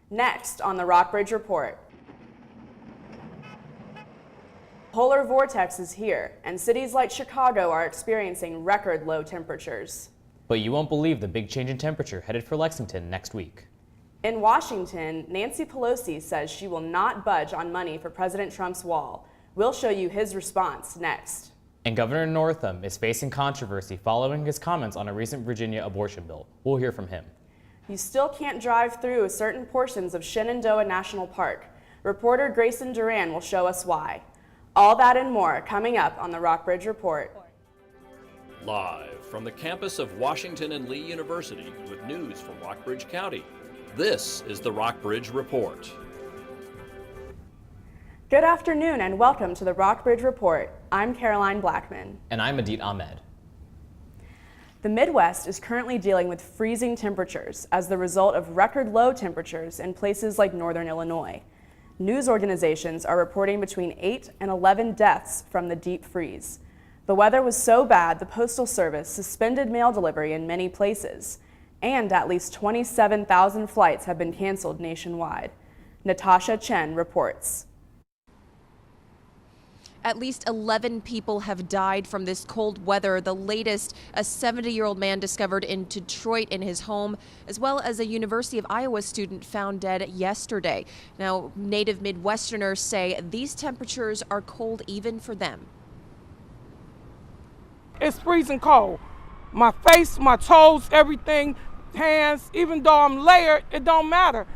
Next on the Rockbridge Report. Polar vortex is here, and cities like Chicago are experiencing record low temperatures. But you won't believe the big change in temperature headed for Lexington next week. In Washington, Nancy Pelosi says she will not budge on money for President Trump's wall. We'll show you his response next. And Governor Northam is facing controversy following his comments on a recent Virginia abortion bill. We'll hear from him. You still can't drive through certain portions of Shenandoah National Park. Reporter Grayson Duran will show us why. All that and more coming up on the Rockbridge Report. Live from the campus of Washington and Lee University with news from Rockbridge County, this is the Rockbridge Report. Good afternoon and welcome to the Rockbridge Report. I'm Caroline Blackman. And I'm Adit Ahmed. The Midwest is currently dealing with freezing temperatures as the result of record low temperatures in places like northern Illinois. News organizations are reporting between 8 and 11 deaths from the deep freeze. The weather was so bad the Postal Service suspended mail delivery in many places, and at least 27,000 flights have been canceled nationwide. Natasha Chen reports. At least 11 people have died from this cold weather. The latest, a 70-year-old man discovered in Detroit in his home, as well as a University of Iowa student found dead yesterday. Now, native Midwesterners say these temperatures are cold even for them. It's freezing cold. My face, my toes, everything, hands, even though I'm layered, it don't matter.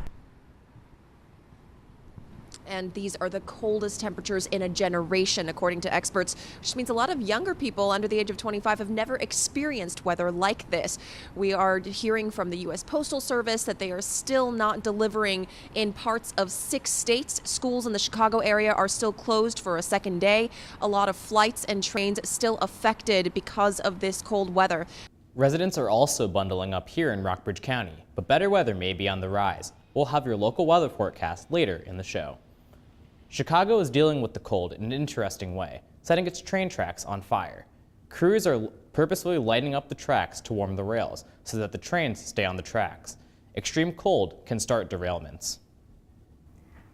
And these are the coldest temperatures in a generation, according to experts, which means a lot of younger people under the age of 25 have never experienced weather like this. We are hearing from the U.S. Postal Service that they are still not delivering in parts of 6 states. Schools in the Chicago area are still closed for a second day. A lot of flights and trains still affected because of this cold weather. Residents are also bundling up here in Rockbridge County, but better weather may be on the rise. We'll have your local weather forecast later in the show. Chicago is dealing with the cold in an interesting way, setting its train tracks on fire. Crews are purposefully lighting up the tracks to warm the rails so that the trains stay on the tracks. Extreme cold can start derailments.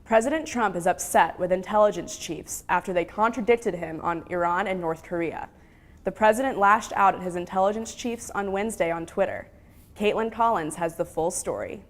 President Trump is upset with intelligence chiefs after they contradicted him on Iran and North Korea. The president lashed out at his intelligence chiefs on Wednesday on Twitter. Caitlin Collins has the full story.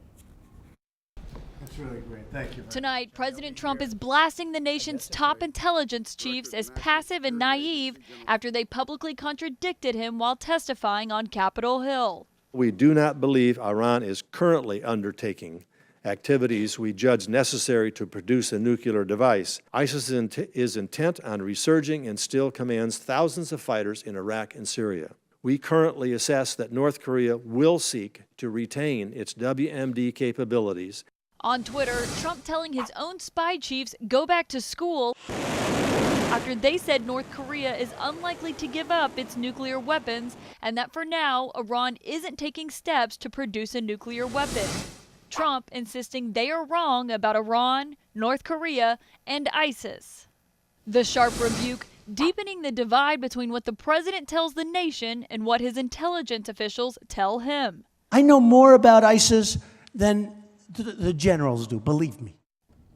That's really great. Thank you. Tonight, President Trump is blasting the nation's top intelligence chiefs as passive and naive after they publicly contradicted him while testifying on Capitol Hill. We do not believe Iran is currently undertaking activities we judge necessary to produce a nuclear device. ISIS is intent on resurging and still commands thousands of fighters in Iraq and Syria. We currently assess that North Korea will seek to retain its WMD capabilities. On Twitter, Trump telling his own spy chiefs go back to school after they said North Korea is unlikely to give up its nuclear weapons and that for now, Iran isn't taking steps to produce a nuclear weapon. Trump insisting they are wrong about Iran, North Korea, and ISIS. The sharp rebuke deepening the divide between what the president tells the nation and what his intelligence officials tell him. I know more about ISIS than the generals do, believe me.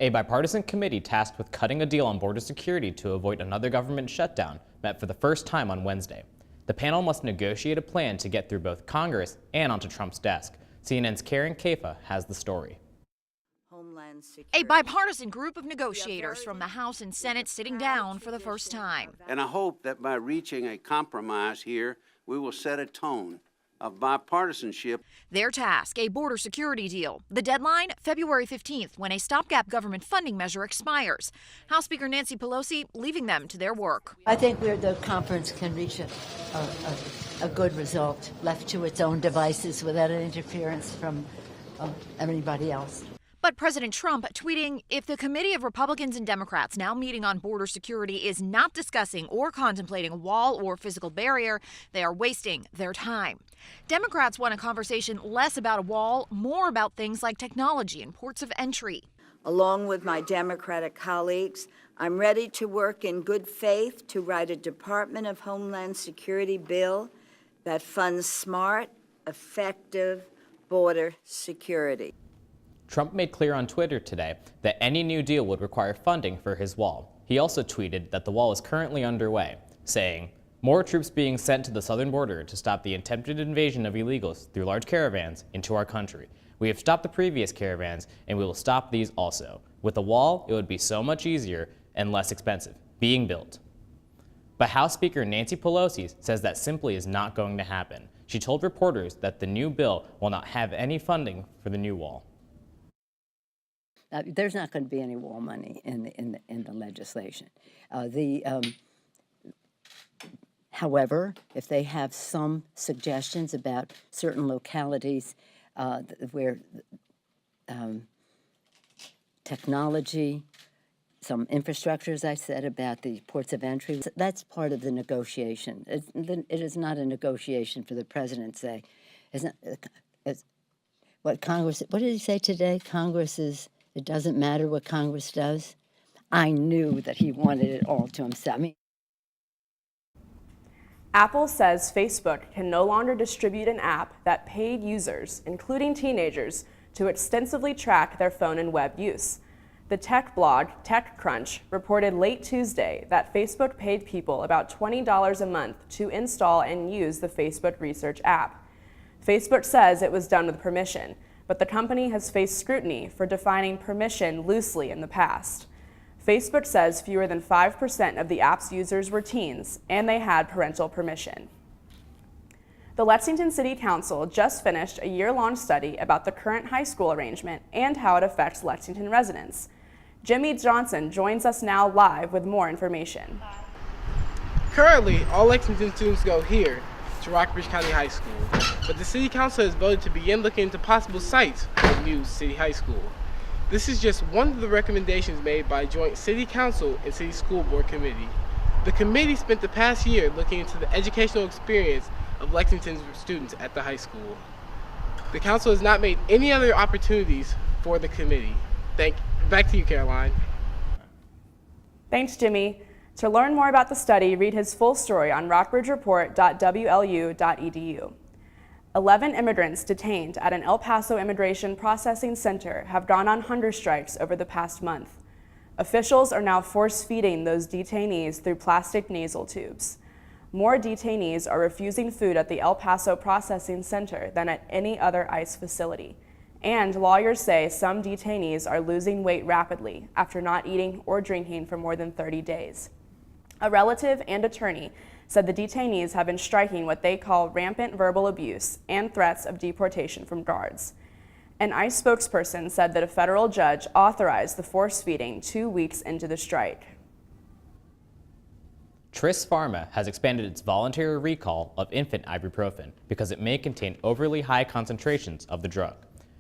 A bipartisan committee tasked with cutting a deal on border security to avoid another government shutdown met for the first time on Wednesday. The panel must negotiate a plan to get through both Congress and onto Trump's desk. CNN's Karen Kafa has the story. A bipartisan group of negotiators from the House and Senate sitting down for the first time. And I hope that by reaching a compromise here, we will set a tone of bipartisanship. Their task, a border security deal. The deadline, February 15th, when a stopgap government funding measure expires. House Speaker Nancy Pelosi leaving them to their work. I think the conference can reach a good result, left to its own devices without an interference from anybody else. But President Trump tweeting, if the committee of Republicans and Democrats now meeting on border security is not discussing or contemplating a wall or physical barrier, they are wasting their time. Democrats want a conversation less about a wall, more about things like technology and ports of entry. Along with my Democratic colleagues, I'm ready to work in good faith to write a Department of Homeland Security bill that funds smart, effective border security. Trump made clear on Twitter today that any new deal would require funding for his wall. He also tweeted that the wall is currently underway, saying, "More troops being sent to the southern border to stop the attempted invasion of illegals through large caravans into our country. We have stopped the previous caravans, and we will stop these also. With the wall, it would be so much easier and less expensive being built." But House Speaker Nancy Pelosi says that simply is not going to happen. She told reporters that the new bill will not have any funding for the new wall. There's not going to be any wall money in the legislation. However, if they have some suggestions about certain localities where technology, some infrastructure, as I said, about the ports of entry, that's part of the negotiation. It is not a negotiation for the president to say. What did he say today? It doesn't matter what Congress does. I knew that he wanted it all to himself. Apple says Facebook can no longer distribute an app that paid users, including teenagers, to extensively track their phone and web use. The tech blog TechCrunch reported late Tuesday that Facebook paid people about $20 a month to install and use the Facebook Research app. Facebook says it was done with permission, but the company has faced scrutiny for defining permission loosely in the past. Facebook says fewer than 5% of the app's users were teens, and they had parental permission. The Lexington City Council just finished a year-long study about the current high school arrangement and how it affects Lexington residents. Jimmy Johnson joins us now live with more information. Currently, all Lexington students go here to Rockbridge County High School, but the City Council has voted to begin looking into possible sites for the new City High School. This is just one of the recommendations made by joint City Council and City School Board Committee. The committee spent the past year looking into the educational experience of Lexington's students at the high school. The council has not made any other opportunities for the committee. Back to you, Caroline. Thanks, Jimmy. To learn more about the study, read his full story on rockbridgereport.wlu.edu. 11 immigrants detained at an El Paso Immigration Processing Center have gone on hunger strikes over the past month. Officials are now force-feeding those detainees through plastic nasal tubes. More detainees are refusing food at the El Paso Processing Center than at any other ICE facility. And lawyers say some detainees are losing weight rapidly after not eating or drinking for more than 30 days. A relative and attorney said the detainees have been striking what they call rampant verbal abuse and threats of deportation from guards. An ICE spokesperson said that a federal judge authorized the force feeding 2 weeks into the strike. Tris Pharma has expanded its voluntary recall of infant ibuprofen because it may contain overly high concentrations of the drug.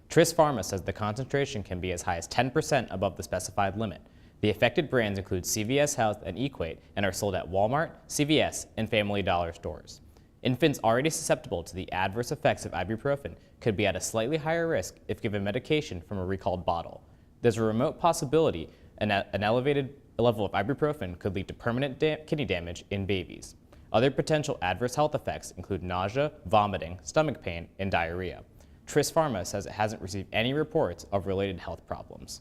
Tris Pharma says the concentration can be as high as 10% above the specified limit. The affected brands include CVS Health and Equate and are sold at Walmart, CVS, and Family Dollar stores. Infants already susceptible to the adverse effects of ibuprofen could be at a slightly higher risk if given medication from a recalled bottle. There's a remote possibility an elevated level of ibuprofen could lead to permanent kidney damage in babies. Other potential adverse health effects include nausea, vomiting, stomach pain, and diarrhea. Tris Pharma says it hasn't received any reports of related health problems.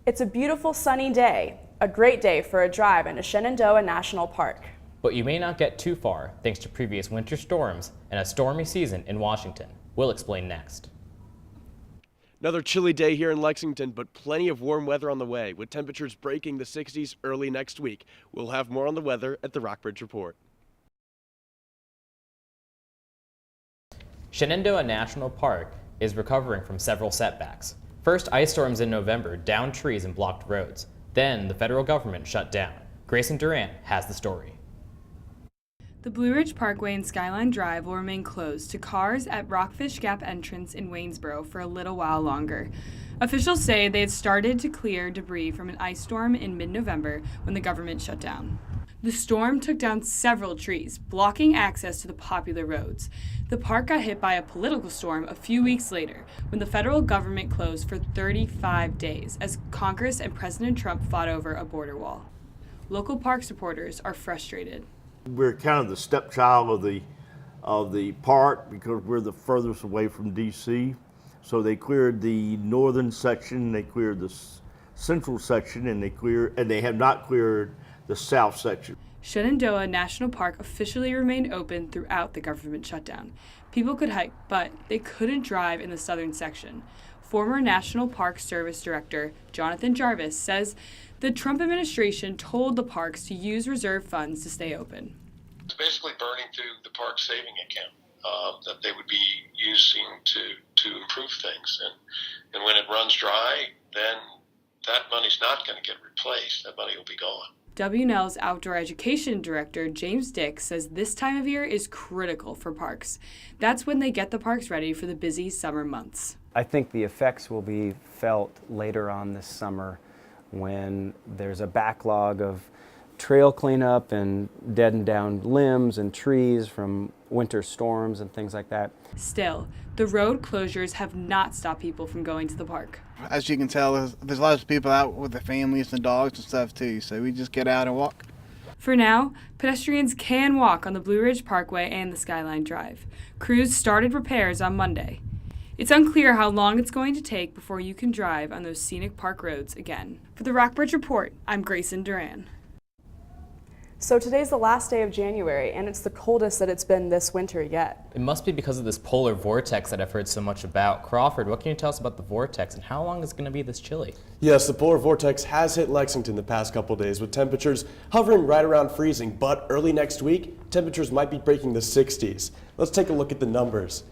It's a beautiful sunny day, a great day for a drive into Shenandoah National Park. But you may not get too far thanks to previous winter storms and a stormy season in Washington. We'll explain next. Another chilly day here in Lexington, but plenty of warm weather on the way, with temperatures breaking the 60s early next week. We'll have more on the weather at the Rockbridge Report. Shenandoah National Park is recovering from several setbacks. First, ice storms in November downed trees and blocked roads. Then, the federal government shut down. Grayson Durant has the story. The Blue Ridge Parkway and Skyline Drive will remain closed to cars at Rockfish Gap entrance in Waynesboro for a little while longer. Officials say they had started to clear debris from an ice storm in mid-November when the government shut down. The storm took down several trees, blocking access to the popular roads. The park got hit by a political storm a few weeks later when the federal government closed for 35 days as Congress and President Trump fought over a border wall. Local park supporters are frustrated. We're kind of the stepchild of the park because we're the furthest away from D.C. So they cleared the northern section, they cleared the central section, and they have not cleared the south section. Shenandoah National Park officially remained open throughout the government shutdown. People could hike, but they couldn't drive in the southern section. Former National Park Service Director Jonathan Jarvis says the Trump administration told the parks to use reserve funds to stay open. It's basically burning through the park saving account that they would be using to improve things. And when it runs dry, then that money's not going to get replaced. That money will be gone. WNL's Outdoor Education Director James Dick says this time of year is critical for parks. That's when they get the parks ready for the busy summer months. I think the effects will be felt later on this summer when there's a backlog of trail cleanup and dead and down limbs and trees from winter storms and things like that. Still, the road closures have not stopped people from going to the park. As you can tell, there's lots of people out with their families and dogs and stuff too, so we just get out and walk. For now, pedestrians can walk on the Blue Ridge Parkway and the Skyline Drive. Crews started repairs on Monday. It's unclear how long it's going to take before you can drive on those scenic park roads again. For the Rockbridge Report, I'm Grayson Duran. So today's the last day of January, and it's the coldest that it's been this winter yet. It must be because of this polar vortex that I've heard so much about. Crawford, what can you tell us about the vortex and how long is it going to be this chilly? Yes, the polar vortex has hit Lexington the past couple days with temperatures hovering right around freezing, but early next week, temperatures might be breaking the 60s. Let's take a look at the numbers.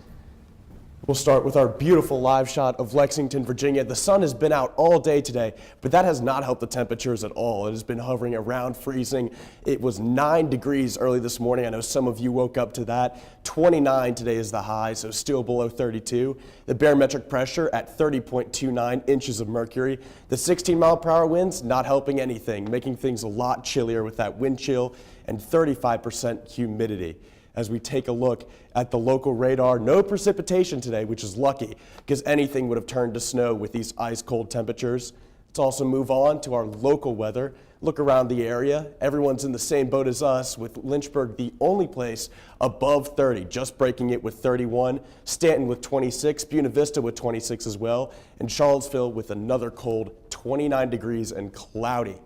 We'll start with our beautiful live shot of Lexington, Virginia. The sun has been out all day today, but that has not helped the temperatures at all. It has been hovering around freezing. It was 9 degrees early this morning. I know some of you woke up to that. 29 today is the high, so still below 32. The barometric pressure at 30.29 inches of mercury. The 16-mile-per-hour winds not helping anything, making things a lot chillier with that wind chill and 35% humidity. As we take a look at the local radar, no precipitation today, which is lucky because anything would have turned to snow with these ice cold temperatures. Let's also move on to our local weather. Look around the area. Everyone's in the same boat as us, with Lynchburg the only place above 30, just breaking it with 31. Stanton with 26, Buena Vista with 26 as well, and Charlottesville with another cold 29 degrees and cloudy.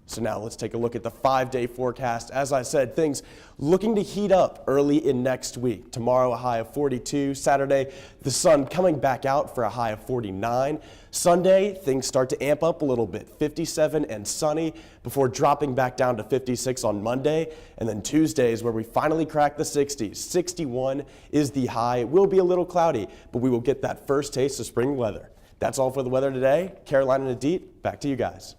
So now let's take a look at the 5-day forecast. As I said, things looking to heat up early in next week. Tomorrow, a high of 42. Saturday, the sun coming back out for a high of 49. Sunday, things start to amp up a little bit. 57 and sunny before dropping back down to 56 on Monday. And then Tuesday is where we finally crack the 60s. 61 is the high. It will be a little cloudy, but we will get that first taste of spring weather. That's all for the weather today. Caroline and Adit, back to you guys.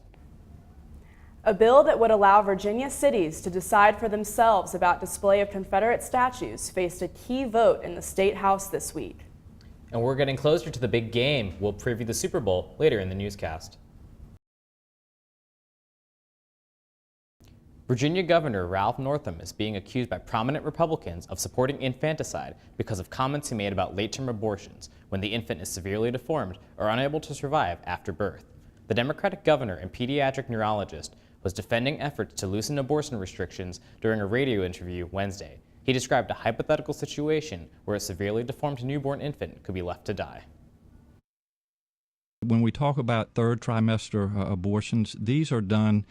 A bill that would allow Virginia cities to decide for themselves about display of Confederate statues faced a key vote in the State House this week. And we're getting closer to the big game. We'll preview the Super Bowl later in the newscast. Virginia Governor Ralph Northam is being accused by prominent Republicans of supporting infanticide because of comments he made about late-term abortions when the infant is severely deformed or unable to survive after birth. The Democratic governor and pediatric neurologist was defending efforts to loosen abortion restrictions during a radio interview Wednesday. He described a hypothetical situation where a severely deformed newborn infant could be left to die. When we talk about third trimester abortions, these are done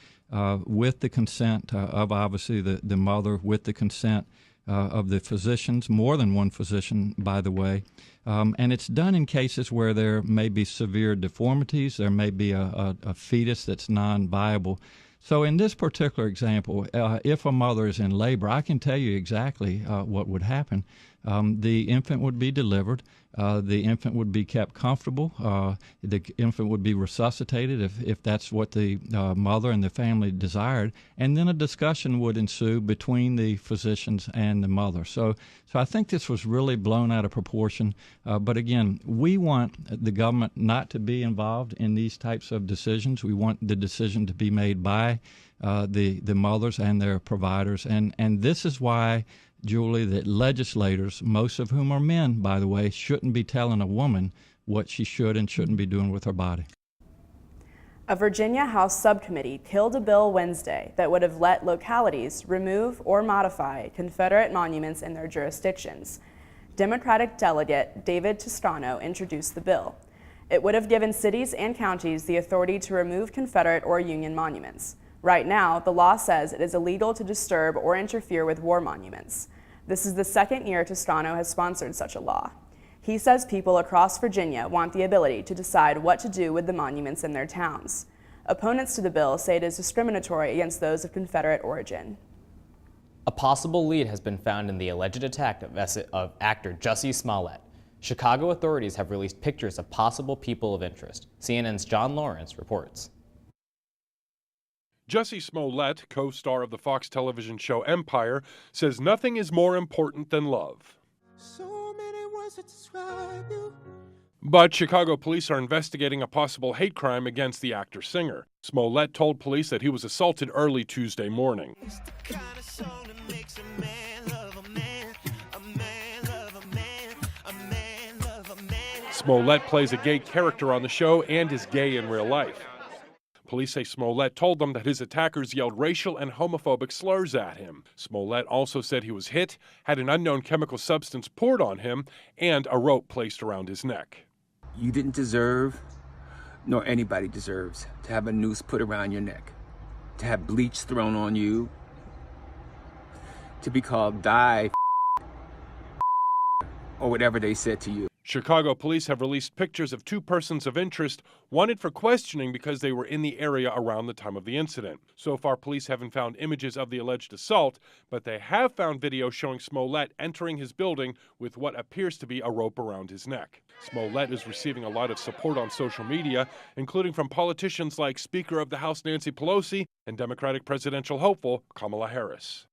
with the consent of obviously the mother, with the consent of the physicians, more than one physician, by the way. And it's done in cases where there may be severe deformities, there may be a fetus that's non-viable. So in this particular example, if a mother is in labor, I can tell you exactly what would happen. The infant would be delivered. The infant would be kept comfortable. The infant would be resuscitated if that's what the mother and the family desired. And then a discussion would ensue between the physicians and the mother. So I think this was really blown out of proportion. But again, we want the government not to be involved in these types of decisions. We want the decision to be made by the mothers and their providers. And this is why, Julie, that legislators, most of whom are men, by the way, shouldn't be telling a woman what she should and shouldn't be doing with her body. A Virginia House subcommittee killed a bill Wednesday that would have let localities remove or modify Confederate monuments in their jurisdictions. Democratic delegate David Toscano introduced the bill. It would have given cities and counties the authority to remove Confederate or Union monuments. Right now, the law says it is illegal to disturb or interfere with war monuments. This is the second year Toscano has sponsored such a law. He says people across Virginia want the ability to decide what to do with the monuments in their towns. Opponents to the bill say it is discriminatory against those of Confederate origin. A possible lead has been found in the alleged attack of actor Jussie Smollett. Chicago authorities have released pictures of possible people of interest. CNN's John Lawrence reports. Jussie Smollett, co-star of the Fox television show Empire, says nothing is more important than love. So many words to describe you. But Chicago police are investigating a possible hate crime against the actor-singer. Smollett told police that he was assaulted early Tuesday morning. It's the kind of song that makes a man love a man, a man love a man, a man love a man. Smollett plays a gay character on the show and is gay in real life. Police say Smollett told them that his attackers yelled racial and homophobic slurs at him. Smollett also said he was hit, had an unknown chemical substance poured on him, and a rope placed around his neck. You didn't deserve, nor anybody deserves, to have a noose put around your neck, to have bleach thrown on you, to be called die or whatever they said to you. Chicago police have released pictures of two persons of interest wanted for questioning because they were in the area around the time of the incident. So far, police haven't found images of the alleged assault, but they have found video showing Smollett entering his building with what appears to be a rope around his neck. Smollett is receiving a lot of support on social media, including from politicians like Speaker of the House Nancy Pelosi and Democratic presidential hopeful Kamala Harris.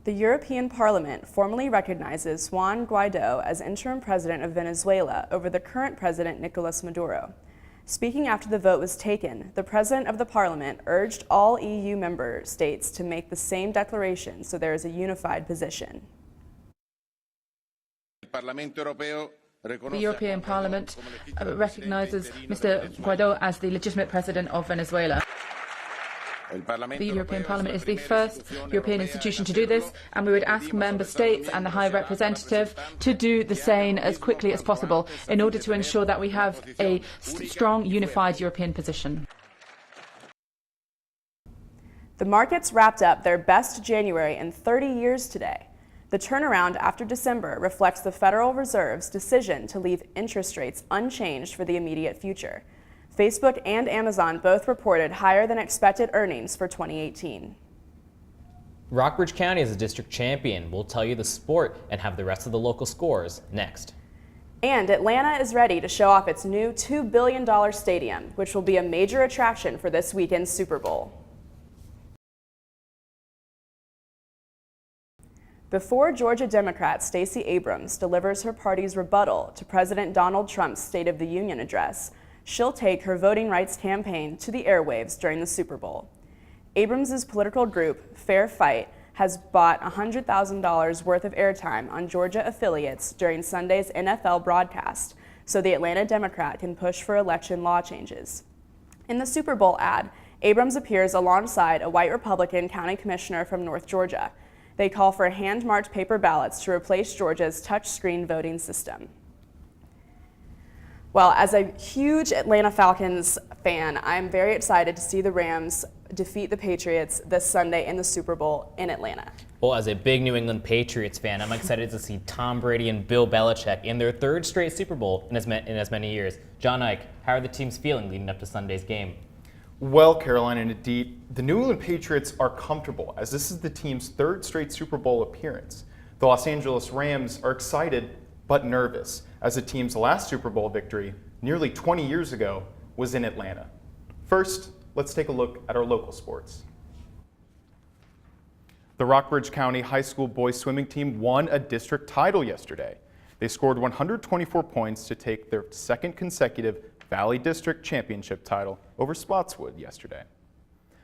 The European Parliament formally recognizes Juan Guaidó as interim president of Venezuela over the current president Nicolas Maduro. Speaking after the vote was taken, the president of the parliament urged all EU member states to make the same declaration so there is a unified position. The European Parliament recognizes Mr. Guaidó as the legitimate president of Venezuela. The European Parliament is the first European institution to do this, and we would ask member states and the High Representative to do the same as quickly as possible in order to ensure that we have a strong, unified European position. The markets wrapped up their best January in 30 years today. The turnaround after December reflects the Federal Reserve's decision to leave interest rates unchanged for the immediate future. Facebook and Amazon both reported higher than expected earnings for 2018. Rockbridge County is a district champion. We'll tell you the sport and have the rest of the local scores next. And Atlanta is ready to show off its new $2 billion stadium, which will be a major attraction for this weekend's Super Bowl. Before Georgia Democrat Stacey Abrams delivers her party's rebuttal to President Donald Trump's State of the Union address, she'll take her voting rights campaign to the airwaves during the Super Bowl. Abrams' political group, Fair Fight, has bought $100,000 worth of airtime on Georgia affiliates during Sunday's NFL broadcast, so the Atlanta Democrat can push for election law changes. In the Super Bowl ad, Abrams appears alongside a white Republican county commissioner from North Georgia. They call for hand-marked paper ballots to replace Georgia's touchscreen voting system. Well, as a huge Atlanta Falcons fan, I'm very excited to see the Rams defeat the Patriots this Sunday in the Super Bowl in Atlanta. Well, as a big New England Patriots fan, I'm excited to see Tom Brady and Bill Belichick in their third straight Super Bowl in as many years. John Ike, how are the teams feeling leading up to Sunday's game? Well, Caroline and Adit, the New England Patriots are comfortable as this is the team's third straight Super Bowl appearance. The Los Angeles Rams are excited but nervous, as the team's last Super Bowl victory, nearly 20 years ago, was in Atlanta. First, let's take a look at our local sports. The Rockbridge County High School boys swimming team won a district title yesterday. They scored 124 points to take their second consecutive Valley District Championship title over Spotswood yesterday.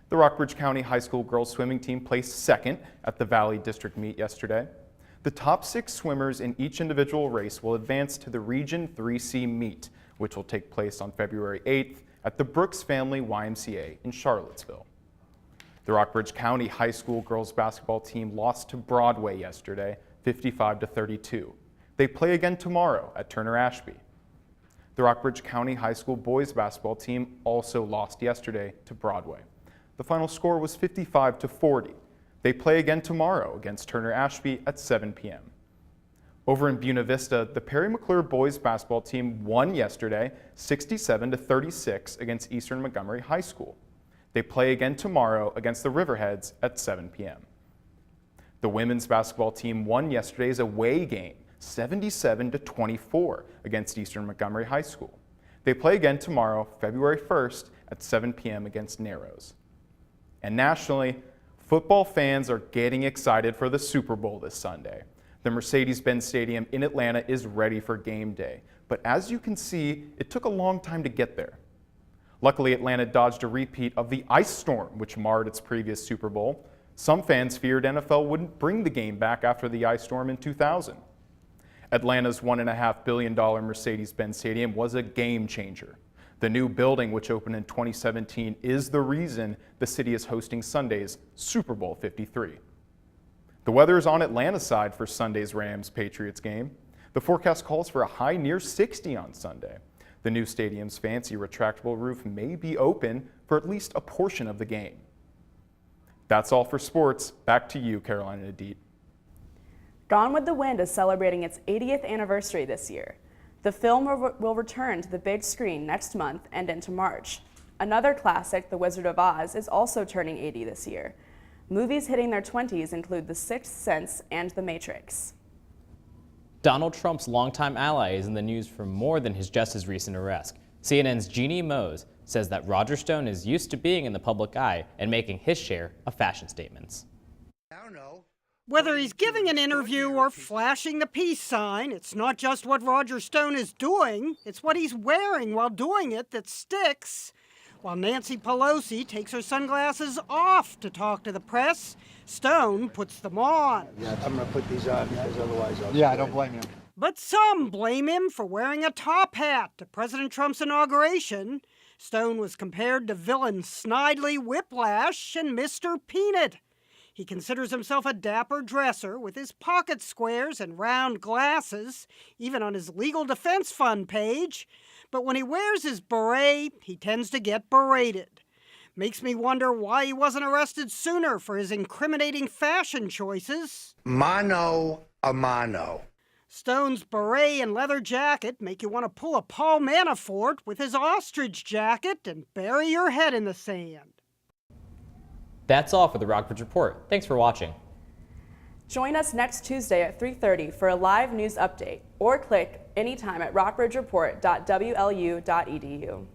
The Rockbridge County High School girls swimming team placed second at the Valley District meet yesterday. The top 6 swimmers in each individual race will advance to the Region 3C meet, which will take place on February 8th at the Brooks Family YMCA in Charlottesville. The Rockbridge County High School girls basketball team lost to Broadway yesterday, 55-32. They play again tomorrow at Turner Ashby. The Rockbridge County High School boys basketball team also lost yesterday to Broadway. The final score was 55-40. They play again tomorrow against Turner Ashby at 7 p.m. Over in Buena Vista, the Perry McClure boys basketball team won yesterday 67-36 against Eastern Montgomery High School. They play again tomorrow against the Riverheads at 7 p.m. The women's basketball team won yesterday's away game 77-24 against Eastern Montgomery High School. They play again tomorrow, February 1st at 7 p.m. against Narrows. And nationally, football fans are getting excited for the Super Bowl this Sunday. The Mercedes-Benz Stadium in Atlanta is ready for game day, but as you can see, it took a long time to get there. Luckily, Atlanta dodged a repeat of the ice storm, which marred its previous Super Bowl. Some fans feared NFL wouldn't bring the game back after the ice storm in 2000. Atlanta's $1.5 billion Mercedes-Benz Stadium was a game changer. The new building, which opened in 2017, is the reason the city is hosting Sunday's Super Bowl 53. The weather is on Atlanta's side for Sunday's Rams-Patriots game. The forecast calls for a high near 60 on Sunday. The new stadium's fancy retractable roof may be open for at least a portion of the game. That's all for sports. Back to you, Caroline and Adit. Gone with the Wind is celebrating its 80th anniversary this year. The film will return to the big screen next month and into March. Another classic, The Wizard of Oz, is also turning 80 this year. Movies hitting their 20s include The Sixth Sense and The Matrix. Donald Trump's longtime ally is in the news for more than just his recent arrest. CNN's Jeannie Mose says that Roger Stone is used to being in the public eye and making his share of fashion statements. Whether he's giving an interview or flashing the peace sign, it's not just what Roger Stone is doing, it's what he's wearing while doing it that sticks. While Nancy Pelosi takes her sunglasses off to talk to the press, Stone puts them on. Yeah, I'm going to put these on because otherwise I'll... Yeah, I don't blame him. But some blame him for wearing a top hat to President Trump's inauguration. Stone was compared to villain Snidely Whiplash and Mr. Peanut. He considers himself a dapper dresser with his pocket squares and round glasses, even on his legal defense fund page. But when he wears his beret, he tends to get berated. Makes me wonder why he wasn't arrested sooner for his incriminating fashion choices. Mano a mano. Stone's beret and leather jacket make you want to pull a Paul Manafort with his ostrich jacket and bury your head in the sand. That's all for the Rockbridge Report. Thanks for watching. Join us next Tuesday at 3:30 for a live news update, or click anytime at rockbridgereport.wlu.edu.